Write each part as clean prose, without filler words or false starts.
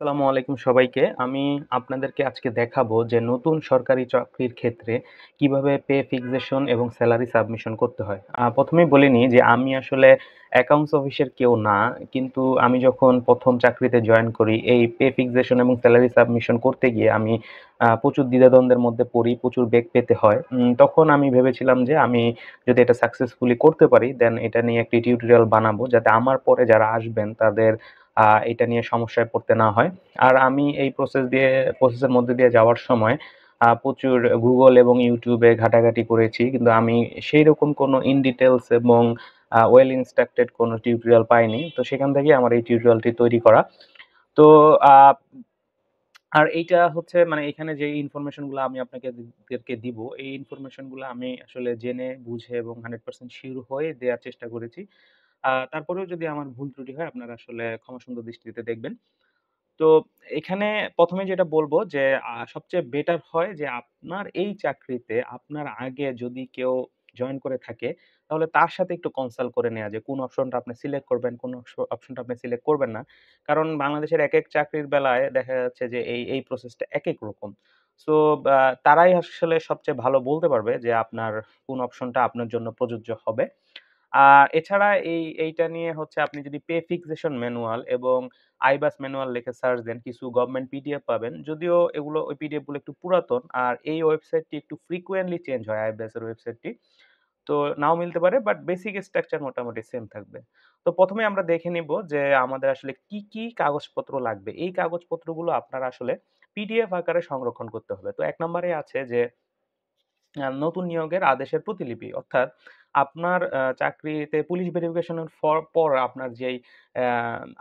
আসসালামু আলাইকুম সবাইকে। আমি আপনাদেরকে আজকে দেখাবো যে নতুন সরকারি চাকরির ক্ষেত্রে কিভাবে পে ফিক্সেশন এবং সেলারি সাবমিশন করতে হয়। ১ম এই বলে নিই যে আমি আসলে অ্যাকাউন্টস অফিসের কেউ না। কিন্তু আমি যখন ১ম চাকরিতে জয়েন করি এই পে ফিক্সেশন এবং সেলারি সাবমিশন করতে গিয়ে আমি প্রচুর দ্বিধাদ্বন্দ্বের মধ্যে পড়ি, প্রচুর বেগ পেতে হয়। তখন আমি ভেবেছিলাম যে আমি যদি এটা সাকসেসফুলি করতে পারি দেন এটা নিয়ে একটি টিউটোরিয়াল বানাবো যাতে আমার পরে যারা আসবেন তাদের এটা নিয়ে সমস্যায় পড়তে না হয়। আর আমি এই প্রসেসের মধ্যে দিয়ে যাওয়ার সময় প্রচুর Google এবং YouTube এ ঘাটাঘাটি করেছি। কিন্তু আমি সেইরকম কোনো ইন ডিটেইলস এবং ওয়েল ইনস্ট্রাক্টেড কোনো টিউটোরিয়াল পাইনি। তো সেখান থেকেই আমার এই টিউটোরিয়ালটি তৈরি করা। তো আ আর এইটা হচ্ছে মানে এখানে যে ইনফরমেশন গুলা আমি দেরকে দিব, এই ইনফরমেশন গুলা আমি আসলে জেনে বুঝে এবং 100% সিউর হয়ে দেয়ার চেষ্টা করেছি। তারপরেও যদি আমার ভুল ত্রুটি হয় আপনারা আসলে ক্ষমাসুন্দর দৃষ্টিতে দেখবেন। তো এখানে ১ম এ যেটা বলব যে সবচেয়ে বেটার হয় যে আপনার এই চাকরিতে আপনার আগে যদি কেউ জয়েন করে থাকে, তাহলে তার সাথে একটু কনসাল্ট করে নেয়া যে কোন অপশনটা আপনি সিলেক্ট করবেন, কোন অপশনটা আপনি সিলেক্ট করবেন না। কারণ বাংলাদেশের একেক চাকরির বেলায় দেখা যাচ্ছে যে এই প্রসেসটা একেক রকম। সো বা তারাই আসলে সবচেয়ে ভালো বলতে পারবে যে আপনার কোন অপশনটা আপনার জন্য প্রযোজ্য হবে। আ এছাড়া এইটা নিয়ে হচ্ছে আপনি যদি পে ফিক্সেশন ম্যানুয়াল এবং আইবাস ম্যানুয়াল লিখে সার্চ দেন, কিছু গভর্নমেন্ট পিডিএফ পাবেন। যদিও ওই পিডিএফ গুলো একটু পুরাতন। আর এই ওয়েবসাইটটি একটু ফ্রিকোয়েন্টলি চেঞ্জ হয় আইবাস এর ওয়েবসাইটটি। তো নাও মিলতে পারে বাট বেসিক স্ট্রাকচার মোটামুটি সেম থাকবে। তো ১ম এ আমরা দেখে নিব যে আমাদের আসলে কি কাগজপত্র লাগবে। এই কাগজপত্রগুলো আপনার আসলে পিডিএফ আকারে সংরক্ষণ করতে হবে। তো ১ নম্বরে আছে যে নতুন নিয়োগের আদেশের প্রতিলিপি। অর্থাৎ আপনার চাকরিতে পুলিশ ভেরিফিকেশন এর পর আপনার যেই অ্যা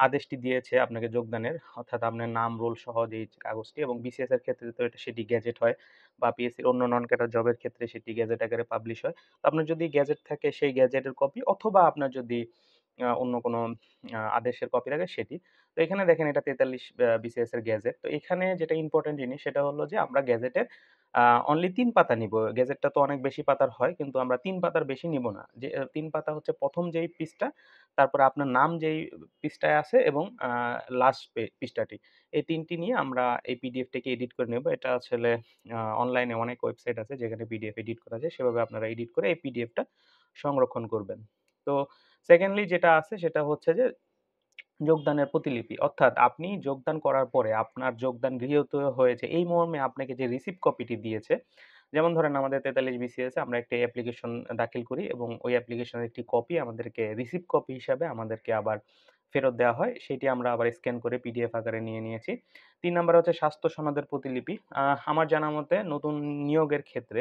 আদেশটি দিয়েছে আপনাকে যোগদানের, অর্থাৎ আপনার নাম, রোল সহ যেই কাগজটি এবং বিসিএস এর ক্ষেত্রে তো সেটি গেজেট হয় বা পিএসসির অন্য নন ক্যাডার জবের ক্ষেত্রে সেটি গেজেট আকারে পাবলিশ হয়। তো আপনার যদি গেজেট থাকে সেই গেজেটের কপি অথবা আপনার যদি অন্য কোনো আদেশের কপি থাকে সেটি। তো এখানে দেখেন এটা ৪৩ বিসিএস এর গেজেট। তো এখানে যেটা ইম্পোর্টেন্ট জিনিস সেটা হলো যে আমরা গেজেটের অনলি ৩ পাতা নিবো। গেজেটটা তো অনেক বেশি পাতার হয় কিন্তু আমরা ৩ পাতার বেশি নিব না। যে ৩ পাতা হচ্ছে ১ম যেই পৃষ্ঠা, তারপরে আপনার নাম যেই পৃষ্ঠায় আছে এবং লাস্ট পৃষ্ঠাটি। এই ৩ টি নিয়ে আমরা এই পিডিএফটাকে এডিট করে নেব। এটা আসলে অনলাইনে অনেক ওয়েবসাইট আছে যেখানে পিডিএফ এডিট করা যায়। সেভাবে আপনারা এডিট করে এই পিডিএফটা সংরক্ষণ করবেন। তো সেকেন্ডলি যেটা আছে সেটা হচ্ছে যে যোগদানের প্রতিলিপি। অর্থাৎ আপনি যোগদান করার পরে আপনার যোগদান গৃহীত হয়েছে এই মর্মে আপনাকে যে রিসিপ্ট কপিটি দিয়েছে, যেমন ধরেন আমাদের ৪৩ বিসিএস এ আমরা একটি অ্যাপ্লিকেশন দাখিল করি এবং ওই অ্যাপ্লিকেশনের একটি কপি আমাদেরকে রিসিপ্ট কপি হিসাবে আমাদেরকে আবার ফেরত দেওয়া হয়। সেটি আমরা আবার স্ক্যান করে পিডিএফ আকারে নিয়ে নিয়েছি। ৩ নাম্বার হচ্ছে স্বাস্থ্য সনদের প্রতিলিপি। আমার জানা মতে নতুন নিয়োগের ক্ষেত্রে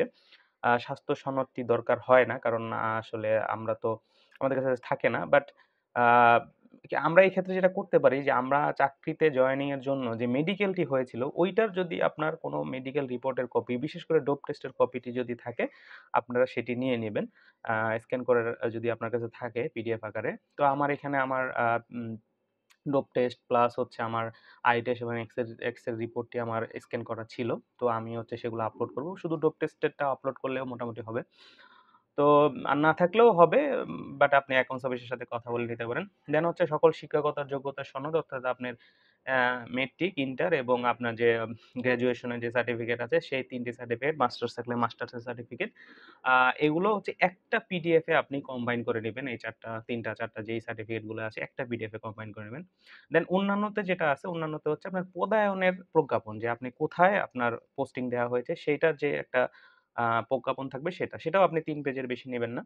স্বাস্থ্য সনদটি দরকার হয় না। কারণ আসলে আমরা তো আমাদের কাছে থাকে না। বাট আ আমরা এই ক্ষেত্রে যেটা করতে পারি যে আমরা চাকরিতে জয়েনিং এর জন্য যে মেডিকেলটি হয়েছিল, ঐটার যদি আপনার কোনো মেডিকেল রিপোর্টের কপি, বিশেষ করে ডোপ টেস্টের কপিটি যদি থাকে, আপনারা সেটি নিয়ে নিবেন। আ স্ক্যান করে যদি আপনার কাছে থাকে পিডিএফ আকারে। তো আমার এখানে আমার ডোপ টেস্ট প্লাস হচ্ছে আমার আই টেস্ট এবং এক্সের রিপোর্টটি আমার স্ক্যান করা ছিল। তো আমি হচ্ছে সেগুলো আপলোড করব। শুধু ডোপ টেস্টেরটা আপলোড করলেও মোটামুটি হবে। তো আর না থাকলেও হবে বাট আপনি অ্যাকাউন্টস অফিসের সাথে কথা বলে নিতে পারেন। দেন হচ্ছে সকল শিক্ষাগত যোগ্যতার সনদ অর্থাৎ আপনার অ্যা মেট্রিক, ইন্টার এবং আপনার যে গ্র্যাজুয়েশনের যে সার্টিফিকেট আছে সেই ৩ টি সার্টিফিকেট, মাস্টার্স থাকলে মাস্টার্সের সার্টিফিকেট। আ এগুলো হচ্ছে একটা পিডিএফ এ আপনি কম্বাইন করে নিবেন। এই ৪ টা ৩ টা ৪ টা যেই সার্টিফিকেট গুলো আছে একটা পিডিএফ এ কম্বাইন করে নিবেন। দেন অন্যান্যতে যেটা আছে, অন্যান্যতে হচ্ছে আপনার পদায়নের প্রজ্ঞাপন যে আপনি কোথায় আপনার পোস্টিং দেওয়া হয়েছে সেইটার যে একটা প্রজ্ঞাপন থাকবে সেটা। সেটাও আপনি ৩ পেজের বেশি নিবেন না।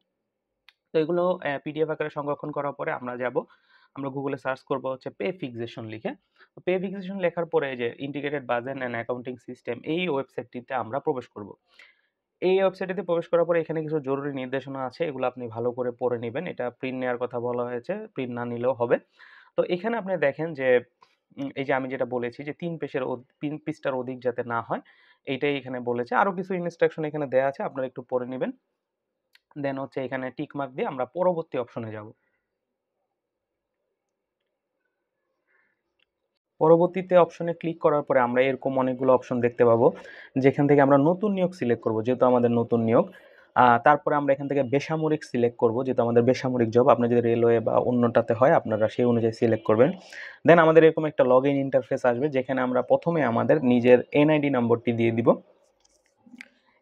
তো এগুলো পিডিএফ আকারে সংরক্ষণ করার পরে আমরা যাবো, আমরা Google এ সার্চ করব হচ্ছে পে ফিক্সেশন লিখে। তো পে ফিক্সেশন লেখার পরে এই যে integrated budget and accounting system এই ওয়েবসাইটটিতে আমরা প্রবেশ করব। এই ওয়েবসাইটটিতে প্রবেশ করার পরে এখানে কিছু জরুরি নির্দেশনা আছে। এগুলো আপনি ভালো করে পড়ে নিবেন। এটা প্রিন্ট নেয়ার কথা বলা হয়েছে। প্রিন্ট না নিলেও হবে। তো এখানে আপনি দেখেন যে এই যে আমি যেটা বলেছি যে ৩ পৃষ্ঠার অধিক যাতে না হয়, এইটাই এখানে বলেছে। আরো কিছু ইনস্ট্রাকশন এখানে দেয়া আছে। আপনারা একটু পড়ে নিবেন। দেন হচ্ছে এখানে টিক মার্ক দিয়ে আমরা পরবর্তী অপশনে যাব। পরবর্তীতে অপশনে ক্লিক করার পরে আমরা এরকম অনেকগুলো অপশন দেখতে পাবো। যেখান থেকে আমরা নতুন নিয়োগ সিলেক্ট করব। যেহেতু আমাদের নতুন নিয়োগ। তারপরে আমরা এখান থেকে বেসামরিক সিলেক্ট করব, যেহেতু আমাদের বেসামরিক জব। আপনার যদি রেলওয়ে বা অন্যটাতে হয় আপনারা সেই অনুযায়ী সিলেক্ট করবেন। দেন আমাদের এরকম একটা লগ ইন ইন্টারফেস আসবে, যেখানে আমরা প্রথমে আমাদের নিজের এনআইডি নম্বরটি দিয়ে দিব।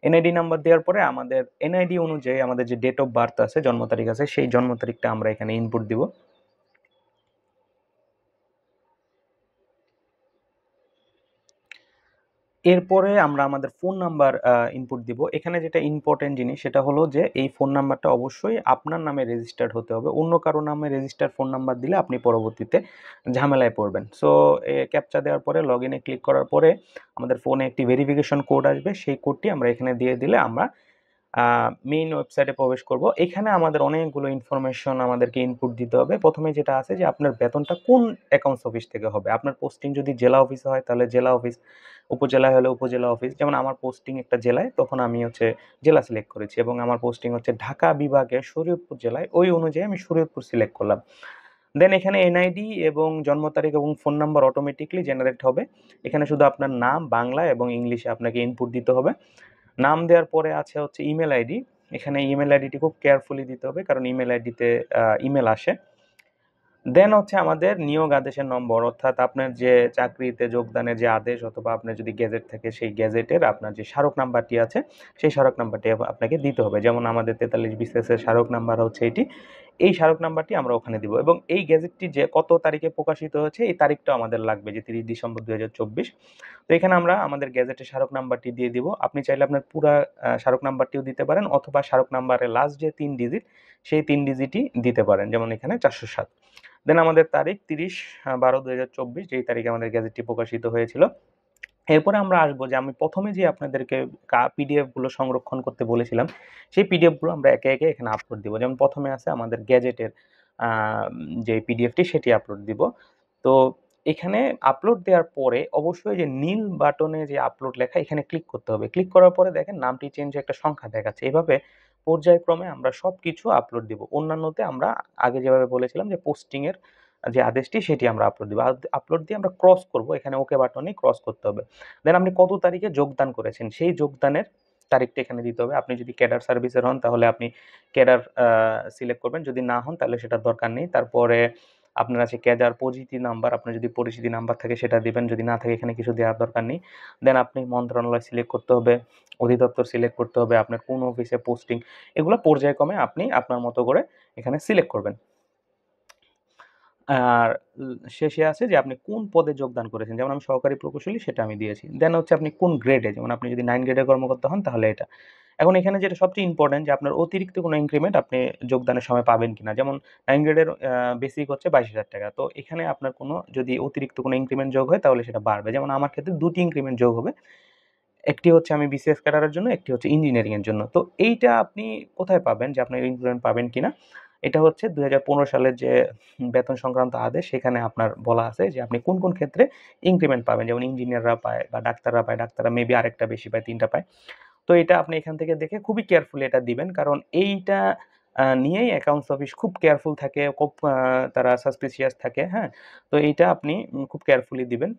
এনআইডি নাম্বার দেওয়ার পরে আমাদের এনআইডি অনুযায়ী আমাদের যে ডেট অফ বার্থ আছে, জন্ম তারিখ আছে, সেই জন্ম তারিখটা আমরা এখানে ইনপুট দিব। এরপরে আমরা আমাদের ফোন নাম্বার ইনপুট দিব। এখানে যেটা ইম্পর্টেন্ট জিনিস সেটা হলো যে এই ফোন নাম্বারটা অবশ্যই আপনার নামে রেজিস্টার্ড হতে হবে। অন্য কারো নামে রেজিস্টার্ড ফোন নাম্বার দিলে আপনি পরবর্তীতে ঝামেলায় পড়বেন। সো ক্যাপচা দেওয়ার পরে লগ ইনে ক্লিক করার পরে আমাদের ফোনে একটি ভেরিফিকেশন কোড আসবে। সেই কোডটি আমরা এখানে দিয়ে দিলে আমরা মেইন ওয়েবসাইটে প্রবেশ করব। এখানে আমাদের অনেকগুলো ইনফরমেশন আমাদেরকে ইনপুট দিতে হবে। প্রথমে যেটা আছে যে আপনার বেতনটা কোন অ্যাকাউন্টস অফিস থেকে হবে। আপনার পোস্টিং যদি জেলা অফিসে হয় তাহলে জেলা অফিস, উপজেলায় হলে উপজেলা অফিস। যেমন আমার পোস্টিং একটা জেলায়, তখন আমি হচ্ছে জেলা সিলেক্ট করেছি, এবং আমার পোস্টিং হচ্ছে ঢাকা বিভাগের শরীয়তপুর জেলায়, ওই অনুযায়ী আমি শরীয়তপুর সিলেক্ট করলাম। দেন এখানে এনআইডি এবং জন্ম তারিখ এবং ফোন নাম্বার অটোমেটিকলি জেনারেট হবে। এখানে শুধু আপনার নাম বাংলা এবং ইংলিশে আপনাকে ইনপুট দিতে হবে। নাম দেওয়ার পরে আছে হচ্ছে ইমেল আইডি। এখানে ইমেল আইডিটি খুব কেয়ারফুলি দিতে হবে, কারণ ইমেল আইডিতে ইমেল আসে। দেন হচ্ছে আমাদের নিয়োগ আদেশের নম্বর, অর্থাৎ আপনার যে চাকরিতে যোগদানের যে আদেশ, অথবা আপনার যদি গ্যাজেট থাকে সেই গ্যাজেটের আপনার যে স্মারক নাম্বারটি আছে, সেই স্মারক নাম্বারটি আপনাকে দিতে হবে। যেমন আমাদের 43 বিসিএসের স্মারক নাম্বার হচ্ছে এটি। এই স্মারক নাম্বারটি আমরা ওখানে দিব, এবং এই গ্যাজেটটি যে কত তারিখে প্রকাশিত হয়েছে এই তারিখটাও আমাদের লাগবে, যে 30 ডিসেম্বর 2024। তো এখানে আমরা আমাদের গ্যাজেটের স্মারক নাম্বারটি দিয়ে দিব। আপনি চাইলে আপনার পুরা স্মারক নাম্বারটিও দিতে পারেন, অথবা স্মারক নাম্বারের লাস্ট যে 3 ডিজিট সেই 3 ডিজিটই দিতে পারেন, যেমন এখানে 407। দেন আমাদের তারিখ 30/12/2024, যেই তারিখে আমাদের গ্যাজেটটি প্রকাশিত হয়েছিল। এরপরে আমরা আসবো যে আমি প্রথমে যে আপনাদেরকে পিডিএফ গুলো সংরক্ষণ করতে বলেছিলাম, সেই পিডিএফ গুলো আমরা একে একে এখানে আপলোড দিব। যেমন প্রথমে আছে আমাদের গ্যাজেটের যে পিডিএফটি, সেটি আপলোড দিব। তো এখানে আপলোড দেওয়ার পরে অবশ্যই যে নীল বাটনে যে আপলোড লেখা, এখানে ক্লিক করতে হবে। ক্লিক করার পরে দেখেন নামটি চেঞ্জ হয়ে একটা সংখ্যা দেখাচ্ছে। এভাবে পর্যায়ক্রমে আমরা সবকিছু আপলোড দিব। অন্যান্যতে আমরা আগে যেভাবে বলেছিলাম যে পোস্টিং এর যে আদেশটি সেটি আমরা আপলোড দিব। আপলোড দিয়ে আমরা ক্রস করব, এখানে ওকে বাটনে ক্রস করতে হবে। দেন আপনি কত তারিখে যোগদান করেছেন সেই যোগদানের তারিখটা এখানে দিতে হবে। আপনি যদি ক্যাডার সার্ভিসের হন তাহলে আপনি ক্যাডার সিলেক্ট করবেন, যদি না হন তাহলে সেটার দরকার নেই। তারপরে আপনার আছে ক্যাডার পরিচিতি নাম্বার, আপনার যদি পরিচিতি নাম্বার থাকে সেটা দিবেন, যদি না থাকে এখানে কিছু দেওয়ার দরকার নেই। দেন আপনি মন্ত্রণালয় সিলেক্ট করতে হবে, অধিদপ্তর সিলেক্ট করতে হবে, আপনার কোন অফিসে পোস্টিং, এগুলো পর্যায়ক্রমে আপনি আপনার মতো করে এখানে সিলেক্ট করবেন। আর শেষে আছে যে আপনি কোন পদে যোগদান করেছেন। যেমন আমি সহকারী প্রকৌশলী, সেটা আমি দিয়েছি। দেন হচ্ছে আপনি কোন গ্রেডে, যেমন আপনি যদি 9 গ্রেডের কর্মকর্তা হন তাহলে এটা। এখন এখানে যেটা সবচেয়ে ইম্পর্টেন্ট যে আপনার অতিরিক্ত কোনো ইনক্রিমেন্ট আপনি যোগদানের সময় পাবেন কিনা। যেমন 9 গ্রেডের বেসিক হচ্ছে 22,000 টাকা। তো এখানে আপনার কোনো যদি অতিরিক্ত কোনো ইনক্রিমেন্ট যোগ হয় তাহলে সেটা বাড়বে। যেমন আমার ক্ষেত্রে 2 টি ইনক্রিমেন্ট যোগ হবে। একটি হচ্ছে আমি বিসিএস ক্যাডারের জন্য, একটি হচ্ছে ইঞ্জিনিয়ারিং এর জন্য। তো এইটা আপনি কোথায় পাবেন যে আপনার ইনক্রিমেন্ট পাবেন কিনা? এটা হচ্ছে 2015 সালের যে বেতন সংক্রান্ত আদেশ, সেখানে আপনার বলা আছে যে আপনি কোন কোন ক্ষেত্রে ইনক্রিমেন্ট পাবেন। যেমন ইঞ্জিনিয়াররা পায় বা ডাক্তাররা পায়, ডাক্তাররা মেবি আরেকটা বেশি পায়, 3টা পায়। তো এটা আপনি এখান থেকে দেখে খুবই কেয়ারফুলি এটা দিবেন, কারণ এইটা নিয়েই অ্যাকাউন্টস অফিস খুব কেয়ারফুল থাকে, খুব তারা সাসপিসিয়াস থাকে, হ্যাঁ? তো এইটা আপনি খুব কেয়ারফুলি দিবেন।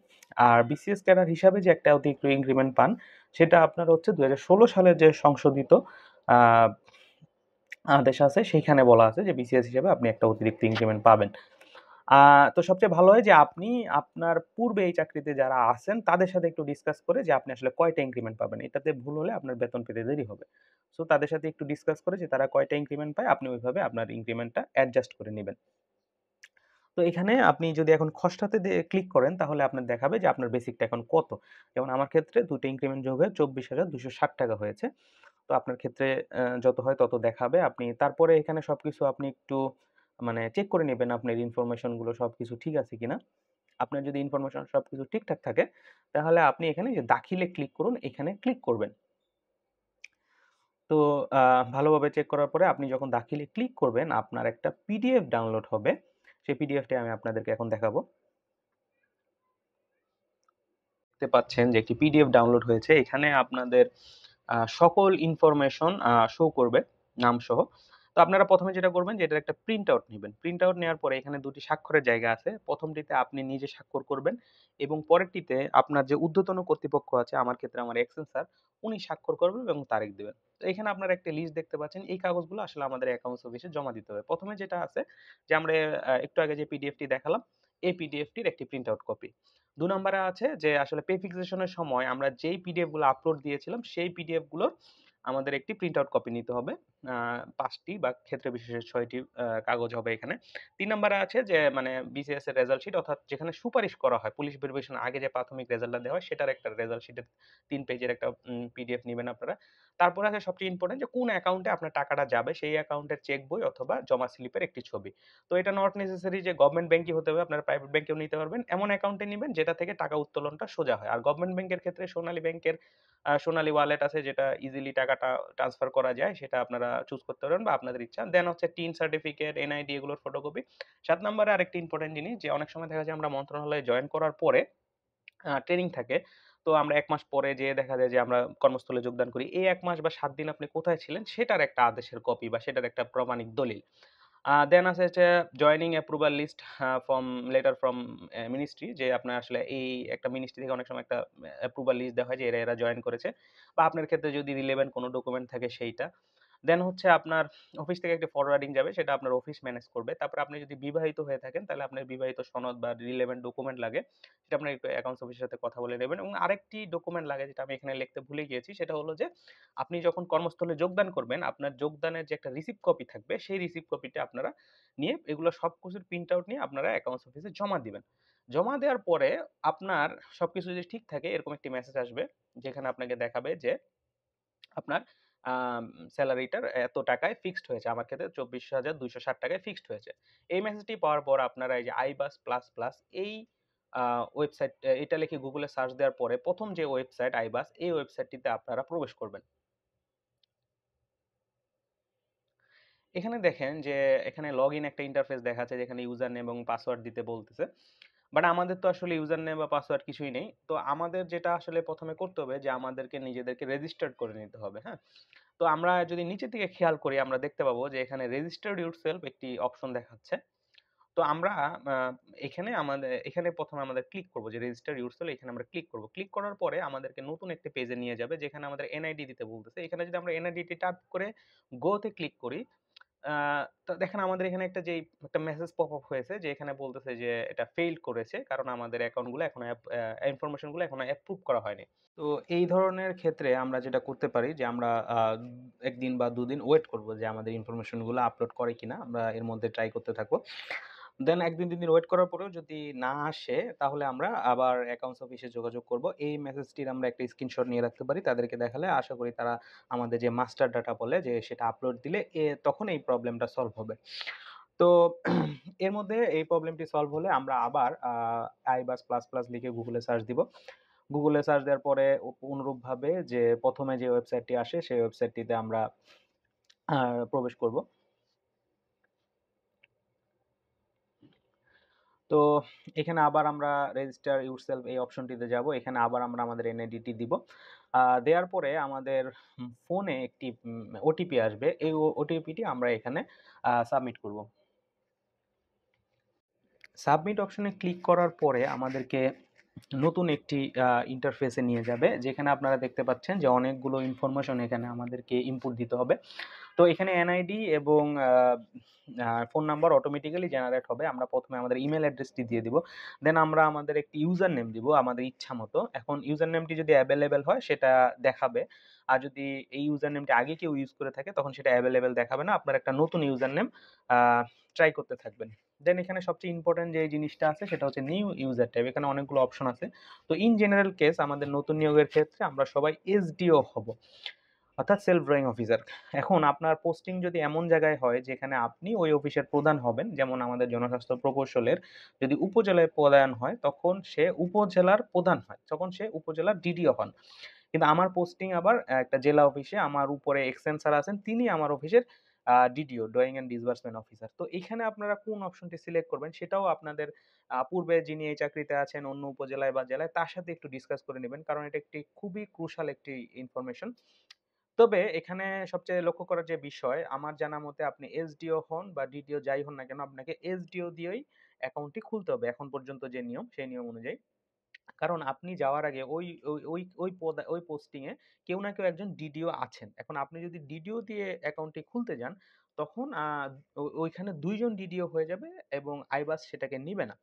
আর বিসিএস ক্যাডার হিসাবে যে একটা অতিরিক্ত ইনক্রিমেন্ট পান, সেটা আপনার হচ্ছে 2016 সালের যে সংশোধিত আ আদেশ আছে, সেইখানে বলা আছে যে বিসিএস হিসেবে আপনি একটা অতিরিক্ত ইনক্রিমেন্ট পাবেন। আ তো সবচেয়ে ভালো হয় যে আপনি আপনার পূর্বে এই চাকরিতে যারা আছেন তাদের সাথে একটু ডিসকাস করে যে আপনি আসলে কয়টা ইনক্রিমেন্ট পাবেন। এটাতে ভুল হলে আপনার বেতন পেতে দেরি হবে। সো তাদের সাথে একটু ডিসকাস করে যে তারা কয়টা ইনক্রিমেন্ট পায়, আপনি ওইভাবে আপনার ইনক্রিমেন্টটা অ্যাডজাস্ট করে নিবেন। তো এখানে আপনি যদি এখন খসড়াতে ক্লিক করেন তাহলে আপনার দেখাবে যে আপনার বেসিকটা এখন কত। যেমন আমার ক্ষেত্রে ২ টা ইনক্রিমেন্ট যোগ হয়ে ২৪,২৬০ টাকা হয়েছে। তো আপনার ক্ষেত্রে যত হয় তত দেখাবে। আপনি তারপরে এখানে সবকিছু আপনি একটু মানে চেক করে নিবেন আপনার ইনফরমেশন গুলো সবকিছু ঠিক আছে কিনা। আপনার যদি ইনফরমেশন সবকিছু ঠিকঠাক থাকে, তাহলে আপনি এখানে যে দাখিলে ক্লিক করুন, এখানে ক্লিক করবেন। তো আ ভালোভাবে চেক করার পরে আপনি যখন দাখিলে ক্লিক করবেন, আপনার একটা পিডিএফ ডাউনলোড হবে। সেই পিডিএফটি আমি আপনাদেরকে এখন দেখাবো। দেখতে পাচ্ছেন যে একটি পিডিএফ ডাউনলোড হয়েছে। এখানে আপনাদের সকল ইনফরমেশন শো করবে নাম সহ। তো আপনারা প্রথমে যেটা করবেন যে এটার একটা প্রিন্ট আউট নেবেন। প্রিন্ট আউট নেওয়ার পরে এখানে দুটি স্বাক্ষরের জায়গা আছে। প্রথমটিতে আপনি নিজে স্বাক্ষর করবেন এবং পরেরটিতে আপনার যে ঊর্ধ্বতন কর্তৃপক্ষ আছে, আমার ক্ষেত্রে আমার এক্সেল স্যার, উনি স্বাক্ষর করবেন এবং তারিখ দিবেন। তো এখানে আপনারা একটা লিস্ট দেখতে পাচ্ছেন। এই কাগজগুলো আসলে আমাদের অ্যাকাউন্টস অফিসে জমা দিতে হবে। প্রথমে যেটা আছে যে আমরা একটু আগে যে পিডিএফটি দেখালাম, এই পিডিএফটির একটি প্রিন্ট আউট কপি। ২ নম্বরে আছে যে আসলে পে ফিক্সেশন এর সময় আমরা যেই পিডিএফ গুলো আপলোড দিয়েছিলাম, সেই পিডিএফ গুলোর আমাদের একটি প্রিন্ট আউট কপি নিতে হবে। ৫ টি বা ক্ষেত্রে বিশেষে ৬ টি কাগজ হবে এখানে। ৩ নাম্বারে আছে যে মানে বিসিএস এর রেজাল্ট শিট, অর্থাৎ যেখানে সুপারিশ করা হয় পুলিশ ভেরিফিকেশন আগে যে প্রাথমিক রেজাল্টটা দেওয়া হয় সেটার একটা রেজাল্ট শিটের ৩ পেজের একটা পিডিএফ নিবেন আপনারা। তারপরে আছে সবচেয়ে ইম্পোর্টেন্ট যে কোন অ্যাকাউন্টে আপনার টাকাটা যাবে সেই অ্যাকাউন্টের চেক বই অথবা জমা স্লিপের একটি ছবি। তো এটা নট নেসেসারি যে গভর্নমেন্ট ব্যাংকই হতে হবে, আপনারা প্রাইভেট ব্যাংকেও নিতে পারবেন। এমন অ্যাকাউন্টে নিবেন যেটা থেকে টাকা উত্তোলনটা সোজা হয়। আর গভর্নমেন্ট ব্যাংকের ক্ষেত্রে সোনালী ব্যাংকের সোনালী ওয়ালেট আছে যেটা ইজিলি টাকাটা ট্রান্সফার করা যায়, সেটা আপনারা চুজ করতে পারবেন বা আপনাদের ইচ্ছা। দেন হচ্ছে টিন সার্টিফিকেট, এনআইডি এগুলোর ফটোকপি। ৭ নম্বরে আরেকটি ইম্পোর্টেন্ট জিনিস যে অনেক সময় দেখা যায় আমরা মন্ত্রণালয়ে জয়েন করার পরে ট্রেনিং থাকে। তো আমরা ১ মাস পরে যেয়ে দেখা যায় যে আমরা কর্মস্থলে যোগদান করি। এই ১ মাস বা ৭ দিন আপনি কোথায় ছিলেন সেটার একটা আদেশের কপি বা সেটার একটা প্রমাণিক দলিল। দেন আছে হচ্ছে joining approval list from letter from ministry, যে আপনার আসলে এই একটা মিনিস্ট্রি থেকে অনেক সময় একটা অ্যাপ্রুভাল লিস্ট দেওয়া হয় যে এরা জয়েন করেছে। বা আপনার ক্ষেত্রে যদি রিলেভেন্ট কোনো ডকুমেন্ট থাকে সেইটা। দেন হচ্ছে আপনার অফিস থেকে একটা ফরওয়ার্ডিং যাবে, সেটা আপনার অফিস ম্যানেজ করবে। তারপরে আপনি যদি বিবাহিত হয়ে থাকেন তাহলে আপনার বিবাহিত সনদ বা রিলেভেন্ট ডকুমেন্ট লাগে। সেটা আপনার একটু অ্যাকাউন্টস অফিসের সাথে কথা বলে নেবেন। এবং আরেকটি ডকুমেন্ট লাগে যেটা আমি এখানে লিখতে ভুলে গিয়েছি, সেটা হলো যে আপনি যখন কর্মস্থলে যোগদান করবেন, আপনার যোগদানের যে একটা রিসিপ্ট কপি থাকবে, সেই রিসিপ্ট কপিটা আপনারা নিয়ে এগুলো সবকিছুর প্রিন্ট আউট নিয়ে আপনারা অ্যাকাউন্টস অফিসে জমা দিবেন। জমা দেওয়ার পরে আপনার সবকিছু যদি ঠিক থাকে এরকম একটি মেসেজ আসবে, যেখানে আপনাকে দেখাবে যে আপনার আম সেলারিটার এত টাকায় ফিক্সড হয়েছে। আমার ক্ষেত্রে ২৪,২৬০ টাকায় ফিক্সড হয়েছে। এই মেসেজটি পাওয়ার পর আপনারা এই যে আইবাস প্লাস প্লাস এই আ ওয়েবসাইট, এটা লিখে গুগলে সার্চ দেওয়ার পরে ১ম যে ওয়েবসাইট আইবাস, এই ওয়েবসাইটটিতে আপনারা প্রবেশ করবেন। এখানে দেখেন যে এখানে লগইন একটা ইন্টারফেস দেখাচ্ছে যেখানে ইউজার নেম এবং পাসওয়ার্ড দিতে বলতেছে। বাট আমাদের তো আসলে ইউজার নেম বা পাসওয়ার্ড কিছুই নেই। তো আমাদের যেটা আসলে ১ম এ করতে হবে যে আমাদেরকে নিজেদেরকে রেজিস্টার্ড করে নিতে হবে, হ্যাঁ? তো আমরা যদি নিচের দিকে খেয়াল করি আমরা দেখতে পাবো যে এখানে রেজিস্টার্ড ইউরসেলফ একটি অপশন দেখাচ্ছে। তো আমরা আ এখানে ১ম এ আমাদের ক্লিক করব যে রেজিস্টার ইউরসেলফ, এখানে আমরা ক্লিক করব। ক্লিক করার পরে আমাদেরকে নতুন একটি পেজে নিয়ে যাবে যেখানে আমাদের এনআইডি দিতে বলতেছে। এখানে যদি আমরা এনআইডিটি ট্যাপ করে গো তে ক্লিক করি, আ তো দেখেন আমাদের এখানে একটা মেসেজ পপ আপ হয়েছে যে এখানে বলতেছে যে এটা ফেইলড করেছে। কারণ আমাদের অ্যাকাউন্ট গুলো এখনো ইনফরমেশন গুলো এখনো অ্যাপ্রুভ করা হয়নি। তো এই ধরনের ক্ষেত্রে আমরা যেটা করতে পারি যে আমরা ১ দিন বা ২ দিন ওয়েট করব যে আমাদের ইনফরমেশন গুলো আপলোড করে কিনা। আমরা এর মধ্যে ট্রাই করতে থাকবো। দেন ১ দিন ২ দিন ওয়েট করার পরেও যদি না আসে তাহলে আমরা আবার অ্যাকাউন্টস অফিসে যোগাযোগ করব। এই মেসেজটির আমরা একটা স্ক্রিনশট নিয়ে রাখতে পারি। তাদেরকে দেখালে আশা করি তারা আমাদের যে মাস্টার ডাটা বলে যে সেটা আপলোড দিলে তখন এই প্রবলেমটা সলভ হবে। তো এর মধ্যে এই প্রবলেমটি সলভ হলে আমরা আবার iBus++ লিখে গুগলে সার্চ দিব। গুগলে সার্চ দেওয়ার পরে অনুরূপভাবে যে ১ম এ যে ওয়েবসাইটটি আসে সেই ওয়েবসাইটটিতে আমরা আ প্রবেশ করব। তো এখানে আবার আমরা রেজিস্টার ইউরসেলফ এই অপশনটিতে যাব। এখানে আবার আমরা আমাদের এনআইডিটি দিব। দেওয়ার পরে আমাদের ফোনে একটি ওটিপি আসবে। এই ওটিপিটি আমরা এখানে সাবমিট করব। সাবমিট অপশনে ক্লিক করার পরে আমাদেরকে নতুন একটি ইন্টারফেসে নিয়ে যাবে। যেখানে আপনারা দেখতে পাচ্ছেন যে অনেকগুলো ইনফরমেশন এখানে আমাদেরকে ইনপুট দিতে হবে। তো এখানে এনআইডি এবং ফোন নাম্বার অটোমেটিক্যালি জেনারেট হবে। আমরা ১ম এ আমাদের ইমেইল অ্যাড্রেসটি দিয়ে দিব। দেন আমরা আমাদের একটি ইউজার নেম দিব আমাদের ইচ্ছামতো। এখন ইউজার নেমটি যদি এভেইলেবল হয় সেটা দেখাবে। আর যদি এই ইউজার নেমটি আগে কেউ ইউজ করে থাকে তখন সেটা এভেইলেবল দেখাবে না। আপনার একটা নতুন ইউজার নেম আ ট্রাই করতে থাকবেন। দেন এখানে সবচেয়ে ইম্পোর্টেন্ট যে জিনিসটা আছে সেটা হচ্ছে নিউ ইউজার ট্যাব। এখানে অনেকগুলো অপশন আছে। তো ইন জেনারেল কেস আমাদের নতুন নিয়োগের ক্ষেত্রে আমরা সবাই এসডিও হব। অর্থাৎ সেলফ ড্রয়িং অফিসার। এখন আপনার পোস্টিং যদি এমন জায়গায় হয় যেখানে আপনি ওই অফিসের প্রধান হবেন, যেমন আমাদের জনস্বাস্থ্য প্রকৌশলের যদি উপজেলায় পদায়ন হয় তখন সে উপজেলার প্রধান হয়। তখন সে উপজেলার ডিডিও হন। কিন্তু আমার পোস্টিং আবার একটা জেলা অফিসে, আমার উপরে এক্সেন স্যার আছেন, তিনি আমার অফিসের DDO, drawing and disbursement officer. তো এখানে আপনারা কোন অপশনটি সিলেক্ট করবেন সেটাও আপনাদের পূর্বে যিনি এই চাকরিতে আছেন অন্য উপজেলায় বা জেলায় তার সাথে একটু ডিসকাস করে নিবেন। কারণ এটা একটি খুবই ক্রুশাল একটি ইনফরমেশন। তবে এখানে সবচেয়ে লক্ষ্য করার যে বিষয়, আমার জানা মতে আপনি এসডিও হন বা ডিডিও যাই হন না কেন, আপনাকে এসডিও দিয়েই অ্যাকাউন্টটি খুলতে হবে এখন পর্যন্ত যে নিয়ম, সেই নিয়ম অনুযায়ী। কারণ আপনি যাওয়ার আগে ওই পোস্টিং এ কেউ না কেউ একজন ডিডিও আছেন। এখন আপনি যদি ডিডিও দিয়ে অ্যাকাউন্টটি খুলতে যান, তখন ওইখানে ২ জন ডিডিও হয়ে যাবে এবং আইবাস সেটাকে নিবে না।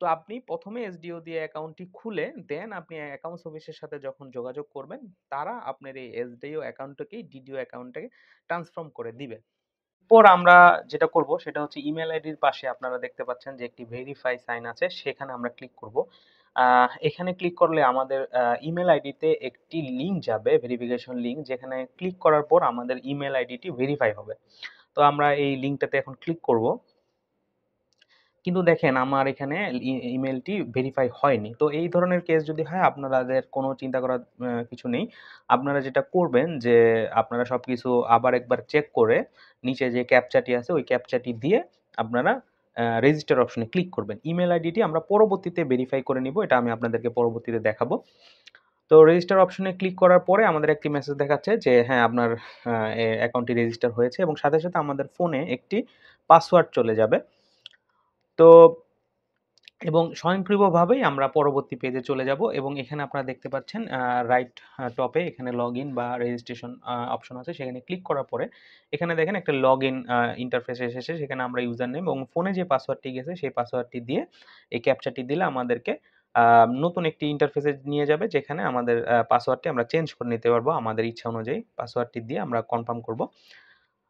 তো আপনি ১ম এ এসডিও দিয়ে অ্যাকাউন্টটি খুলে দেন আপনি অ্যাকাউন্টস অফিসের সাথে যখন যোগাযোগ করবেন, তারা আপনার এই এসডিও অ্যাকাউন্টটাকেই ডিডিও অ্যাকাউন্টে ট্রান্সফর্ম করে দিবে। এরপর আমরা যেটা করব সেটা হচ্ছে ইমেইল আইডির পাশে আপনারা দেখতে পাচ্ছেন যে একটি ভেরিফাই সাইন আছে, সেখানে আমরা ক্লিক করব। এখানে ক্লিক করলে আমাদের ইমেইল আইডিতে একটি লিঙ্ক যাবে, ভেরিফিকেশন লিঙ্ক, যেখানে ক্লিক করার পর আমাদের ইমেইল আইডিটি ভেরিফাই হবে। তো আমরা এই লিঙ্কটাতে এখন ক্লিক করব। কিন্তু দেখেন আমার এখানে ইমেইলটি ভেরিফাই হয়নি। তো এই ধরনের কেস যদি হয় আপনাদের কোনো চিন্তা করার কিছু নেই। আপনারা যেটা করবেন যে আপনারা সবকিছু আবার একবার চেক করে নিচে যে ক্যাপচাটি আছে ওই ক্যাপচাটি দিয়ে আপনারা রেজিস্টার অপশনে ক্লিক করবেন। ইমেইল আইডিটি আমরা পরবর্তীতে ভেরিফাই করে নিব। এটা আমি আপনাদেরকে পরবর্তীতে দেখাবো। তো রেজিস্টার অপশনে ক্লিক করার পরে আমাদের একটি মেসেজ দেখাচ্ছে যে হ্যাঁ, আপনার অ্যাকাউন্টটি রেজিস্টার হয়েছে এবং সাথে, সাথে আমাদের ফোনে একটি পাসওয়ার্ড চলে যাবে। তো এবং স্বয়ংক্রিয়ভাবেই আমরা পরবর্তী পেজে চলে যাব এবং এখানে আপনারা দেখতে পাচ্ছেন রাইট টপে এখানে লগইন বা রেজিস্ট্রেশন অপশন আছে। সেখানে ক্লিক করার পরে এখানে দেখেন একটা লগইন ইন্টারফেস এসেছে। সেখানে আমরা ইউজার নেম এবং ফোনে যে পাসওয়ার্ডটি গেছে সেই পাসওয়ার্ডটি দিয়ে এই ক্যাপচাটি দিলে আমাদেরকে নতুন একটি ইন্টারফেসে নিয়ে যাবে, যেখানে আমাদের পাসওয়ার্ডটি আমরা চেঞ্জ করে নিতে পারবো আমাদের ইচ্ছা অনুযায়ী। পাসওয়ার্ডটি দিয়ে আমরা কনফার্ম করব।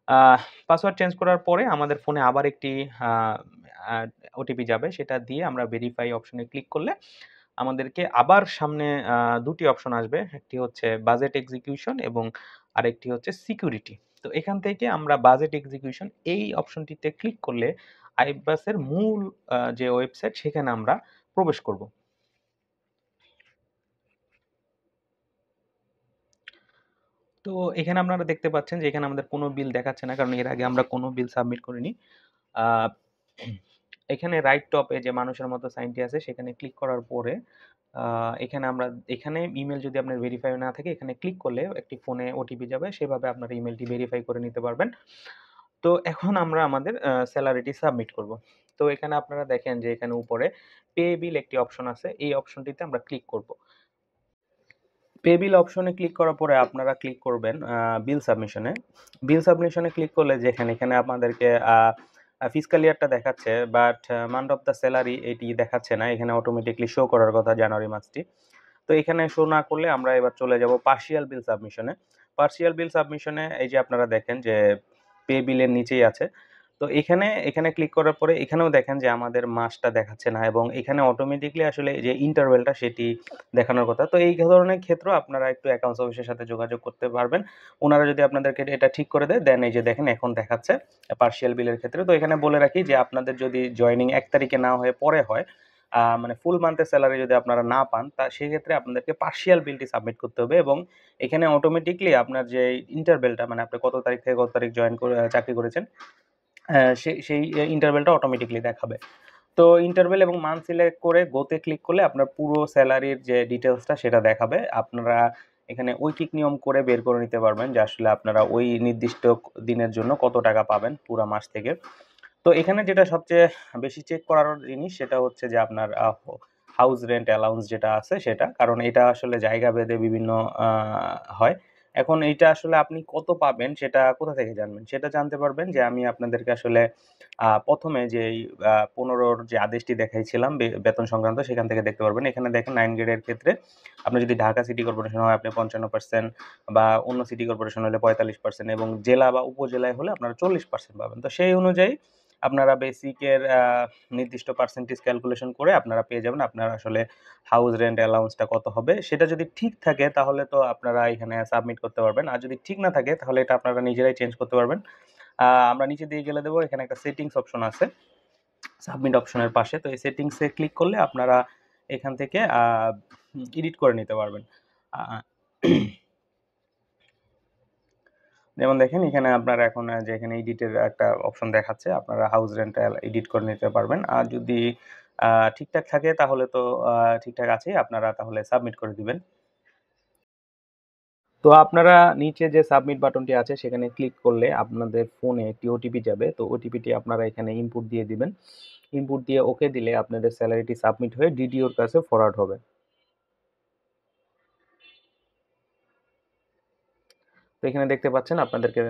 আহ পাসওয়ার্ড চেঞ্জ করার পরে আমাদের ফোনে আবার একটি আ আ ওটিপি যাবে। সেটা দিয়ে আমরা ভেরিফাই অপশনে ক্লিক করলে আমাদেরকে আবার সামনে ২ টি অপশন আসবে। একটি হচ্ছে বাজেট এক্সিকিউশন এবং আরেকটি হচ্ছে সিকিউরিটি। তো এখান থেকে আমরা বাজেট এক্সিকিউশন এই অপশনটিতে ক্লিক করলে আইবাসের মূল যে ওয়েবসাইট সেখানে আমরা প্রবেশ করব। তো এখানে আপনারা দেখতে পাচ্ছেন যে এখানে আমাদের কোনো বিল দেখাচ্ছে না, কারণ এর আগে আমরা কোনো বিল সাবমিট করিনি। আ এখানে রাইট টপে যে মানুষের মতো সাইনটি আছে সেখানে ক্লিক করার পরে আ এখানে ইমেইল যদি আপনার ভেরিফাই না থাকে এখানে ক্লিক করলে একটি ফোনে ওটিপি যাবে। সেভাবে আপনার ইমেইলটি ভেরিফাই করে নিতে পারবেন। তো এখন আমরা আমাদের সেলারিটি সাবমিট করব। তো এখানে আপনারা দেখেন যে এখানে উপরে পে বিল একটি অপশন আছে। এই অপশনটিতে আমরা ক্লিক করব। পে বিল অপশনে ক্লিক করার পরে আপনারা ক্লিক করবেন বিল সাবমিশনে। বিল সাবমিশনে ক্লিক করলে এখানে আপনাদেরকে আ আ ফিসক্যাল ইয়ারটা দেখাচ্ছে, but month of the salary এটি দেখাচ্ছে না। এখানে অটোমেটিক্যালি শো করার কথা জানুয়ারি মাসটি। তো এখানে শো না করলে আমরা এবার চলে যাব পার্শিয়াল বিল সাবমিশনে। পার্শিয়াল বিল সাবমিশনে এই যে আপনারা দেখেন যে পে বিলের নিচেই আছে। তো এখানে ক্লিক করার পরে এখানেও দেখেন যে আমাদের মাসটা দেখাচ্ছে না এবং এখানে অটোমেটিক্যালি আসলে যে ইন্টারভ্যালটা সেটি দেখানোর কথা। তো এই ধরনের ক্ষেত্রেও আপনারা একটু অ্যাকাউন্টস অফিসের সাথে যোগাযোগ করতে পারবেন। উনারা যদি আপনাদেরকে এটা ঠিক করে দেয়, দেন এই যে দেখেন এখন দেখাচ্ছে পার্শিয়াল বিলের ক্ষেত্রে। তো এখানে বলে রাখি যে আপনাদের যদি জয়েনিং ১ তারিখে না হয়ে পরে হয়, মানে ফুল মান্থের সেলারি যদি আপনারা না পান, সেক্ষেত্রে আপনাদেরকে পার্শিয়াল বিলটি সাবমিট করতে হবে এবং এখানে অটোমেটিক্যালি আপনার যে ইন্টারভ্যালটা, মানে আপনি কত তারিখ থেকে কত তারিখ জয়েন করে চাকরি করেছেন, সেই ইন্টারভ্যালটা অটোমেটিক্যালি দেখাবে। তো ইন্টারভ্যাল এবং মান্থ সিলেক্ট করে গো তে ক্লিক করলে আপনার পুরো সেলারির যে ডিটেইলসটা সেটা দেখাবে। আপনারা এখানে ঐকিক নিয়ম করে বের করে নিতে পারবেন যে আসলে আপনারা ওই নির্দিষ্ট দিনের জন্য কত টাকা পাবেন পুরা মাস থেকে। তো এখানে যেটা সবচেয়ে বেশি চেক করার জিনিস সেটা হচ্ছে যে আপনার হাউস রেন্ট অ্যালাউন্স যেটা আছে সেটা। কারণ এটা আসলে জায়গা ভেদে বিভিন্ন আ হয়। এখন এইটা আসলে আপনি কত পাবেন সেটা কোথা থেকে জানবেন? সেটা জানতে পারবেন যে আমি আপনাদেরকে আসলে ১ম এ যেই ১৫ র যে আদেশটি দেখাইছিলাম বেতন সংক্রান্ত, সেখান থেকে দেখতে পারবেন। এখানে দেখেন 9 গ্রেডের ক্ষেত্রে আপনার যদি ঢাকা সিটি কর্পোরেশন হয় আপনি ৫৫% বা অন্য সিটি কর্পোরেশন হলে ৪৫% এবং জেলা বা উপজেলায় হলে আপনারা ৪০% পাবেন। তো সেই অনুযায়ী আপনারা বেসিকের নির্দিষ্ট পার্সেন্টেজ ক্যালকুলেশন করে আপনারা পেয়ে যাবেন আপনার আসলে হাউস রেন্ট অ্যালাউন্সটা কত হবে। সেটা যদি ঠিক থাকে তাহলে তো আপনারা এখানে সাবমিট করতে পারবেন। আর যদি ঠিক না থাকে তাহলে এটা আপনারা নিজেরাই চেঞ্জ করতে পারবেন। আমরা নিচের দিকে গেলে দেব, এখানে একটা সেটিংস অপশন আছে সাবমিট অপশনের পাশে। তো এই সেটিংসে ক্লিক করলে আপনারা এখান থেকে এডিট করে নিতে পারবেন। আ যেমন দেখেন এখানে আপনারা এখন যে এখানে এডিটের একটা অপশন দেখাচ্ছে, আপনারা হাউস রেন্ট এডিট করে নিতে পারবেন। আর যদি ঠিকঠাক থাকে তাহলে তো ঠিকঠাক আছেই, আপনারা তাহলে সাবমিট করে দিবেন। তো আপনারা নিচে যে সাবমিট বাটনটি আছে সেখানে ক্লিক করলে আপনাদের ফোনে একটি ওটিপি যাবে। তো ওটিপিটি আপনারা এখানে ইনপুট দিয়ে দিবেন। ইনপুট দিয়ে ওকে দিলে আপনাদের সেলারিটি সাবমিট হয়ে ডিডিওর কাছে ফরওয়ার্ড হবে। তো এখানে দেখতে পাচ্ছেন আপনাদেরকে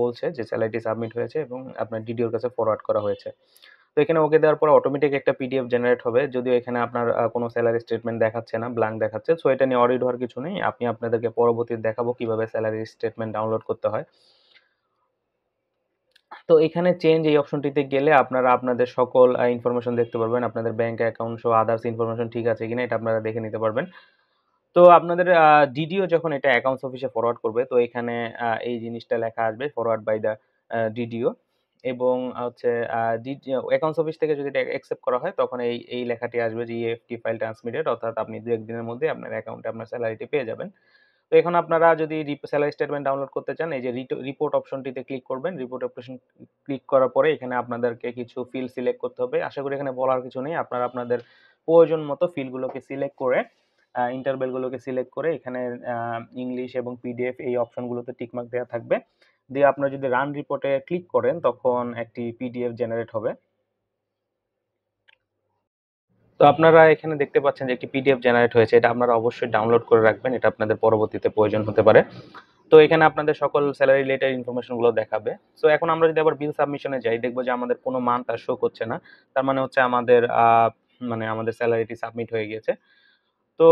বলছে যে সেলারিটি সাবমিট হয়েছে এবং আপনার ডিডিওর কাছে ফরওয়ার্ড করা হয়েছে। তো এখানে ওকে দেওয়ার পরে অটোমেটিক একটা পিডিএফ জেনারেট হবে। যদিও এখানে আপনার কোনো সেলারি স্টেটমেন্ট দেখাচ্ছে না, ব্ল্যাংক দেখাচ্ছে। সো এটা নিয়ে ওয়ারিড হওয়ার কিছু নেই। আপনাদেরকে পরবর্তীতে দেখাবো কিভাবে সেলারি স্টেটমেন্ট ডাউনলোড করতে হয়। তো এখানে চেঞ্জ এই অপশনটিতে গেলে আপনারা আপনাদের সকল ইনফরমেশন দেখতে পারবেন। আপনাদের ব্যাংক অ্যাকাউন্ট সহ আদার্স ইনফরমেশন ঠিক আছে কিনা এটা আপনারা দেখে নিতে পারবেন। তো আপনাদের ডিডিও যখন এটা অ্যাকাউন্টস অফিসে ফরওয়ার্ড করবে তো এখানে এই জিনিসটা লেখা আসবে ফরওয়ার্ড বাই দ্য ডিডিও এবং হচ্ছে অ্যাকাউন্টস অফিস থেকে যদি এটা অ্যাকসেপ্ট করা হয় তখন এই লেখাটি আসবে যে ইএফটি ফাইল ট্রান্সমিটেড অর্থাৎ আপনি ২-১ দিনের মধ্যে আপনার অ্যাকাউন্টে আপনার সেলারিটি পেয়ে যাবেন। তো এখন আপনারা যদি সেলারি স্টেটমেন্ট ডাউনলোড করতে চান এই যে রিপোর্ট অপশনটিতে ক্লিক করবেন। রিপোর্ট অপশন ক্লিক করার পরে এখানে আপনাদেরকে কিছু ফিল্ড সিলেক্ট করতে হবে। আশা করি এখানে বলার কিছু নেই। আপনারা আপনাদের প্রয়োজন মতো ফিল্ডগুলোকে সিলেক্ট করে ইন্টারভ্যাল গুলোকে সিলেক্ট করে এখানে ইংলিশ এবং পিডিএফ এই অপশনগুলোতে টিক মার্ক দেওয়া থাকবে। দিয়ে আপনারা যদি রান রিপোর্টে ক্লিক করেন তখন একটি পিডিএফ জেনারেট হবে। তো আপনারা এখানে দেখতে পাচ্ছেন যে একটি পিডিএফ জেনারেট হয়েছে। এটা আপনারা অবশ্যই ডাউনলোড করে রাখবেন। এটা আপনাদের পরবর্তীতে প্রয়োজন হতে পারে। তো এখানে আপনাদের সকল সেলারি রিলেটেড ইনফরমেশন গুলো দেখাবে। সো এখন আমরা যদি আবার বিল সাবমিশনে যাই দেখব যে আমাদের কোনো মান্থ আর শো করছে না। তার মানে হচ্ছে আমাদের মানে আমাদের সেলারিটি সাবমিট হয়ে গিয়েছে। তো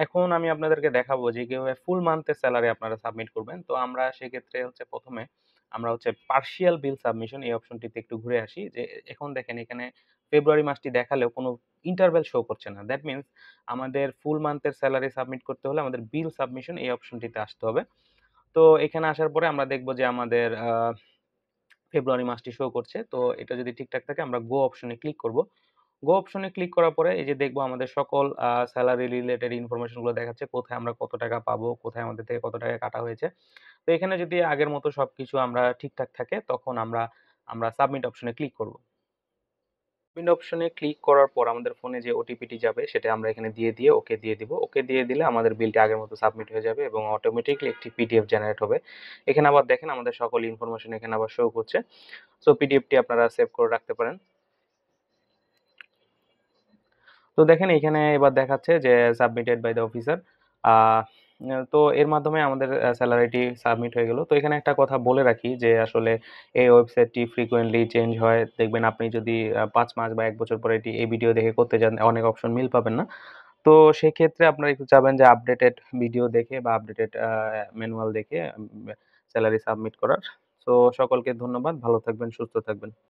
এখন আমি আপনাদেরকে দেখাবো যে কিভাবে ফুল মান্থের সেলারি আপনারা সাবমিট করবেন। তো আমরা সেক্ষেত্রে হচ্ছে ১ম এ আমরা হচ্ছে পার্শিয়াল বিল সাবমিশন এই অপশনটিতে একটু ঘুরে আসি। যে এখন দেখেন এখানে ফেব্রুয়ারি মাসটি দেখালেও কোনো ইন্টারভ্যাল শো করছে না। দ্যাট মিনস আমাদের ফুল মান্থের সেলারি সাবমিট করতে হলে আমাদের বিল সাবমিশন এই অপশনটিতে আসতে হবে। তো এখানে আসার পরে আমরা দেখব যে আমাদের ফেব্রুয়ারি মাসটি শো করছে। তো এটা যদি ঠিকঠাক থাকে আমরা গো অপশনে ক্লিক করব। গো অপশনে ক্লিক করার পরে এই যে দেখবো আমাদের সকল সেলারি রিলেটেড ইনফরমেশন গুলো দেখাচ্ছে। কোথায় আমরা কত টাকা পাবো, কোথায় আমাদের থেকে কত টাকা কাটা হয়েছে। তো এখানে যদি আগের মতো সবকিছু আমরা ঠিকঠাক থাকে তখন আমরা সাবমিট অপশনে ক্লিক করব। সাবমিট অপশনে ক্লিক করার পর আমাদের ফোনে যে ওটিপিটি যাবে সেটা আমরা এখানে দিয়ে ওকে দিয়ে দিব। ওকে দিয়ে দিলে আমাদের বিলটি আগের মতো সাবমিট হয়ে যাবে এবং অটোমেটিক্যালি একটি পিডিএফ জেনারেট হবে। এখানে আবার দেখেন আমাদের সকল ইনফরমেশন এখানে আবার শো করছে। সো পিডিএফটি আপনারা সেভ করে রাখতে পারেন। তো দেখেন এখানে এবার দেখাচ্ছে যে সাবমিটেড বাই দ্য অফিসার। আহ তো এর মাধ্যমে আমাদের স্যালারিটি সাবমিট হয়ে গেল। তো এখানে একটা কথা বলে রাখি যে আসলে এই ওয়েবসাইটটি ফ্রিকোয়েন্টলি চেঞ্জ হয়। দেখবেন আপনি যদি ৫ মাস বা ১ বছর পরে এই ভিডিও দেখে করতে যান অনেক অপশন মিল পাবেন না। তো সেক্ষেত্রে আপনারা একটু চাবেন যে আপডেটেড ভিডিও দেখে বা আপডেটেড ম্যানুয়াল দেখে স্যালারি সাবমিট করার। তো সকলকে ধন্যবাদ। ভালো থাকবেন, সুস্থ থাকবেন।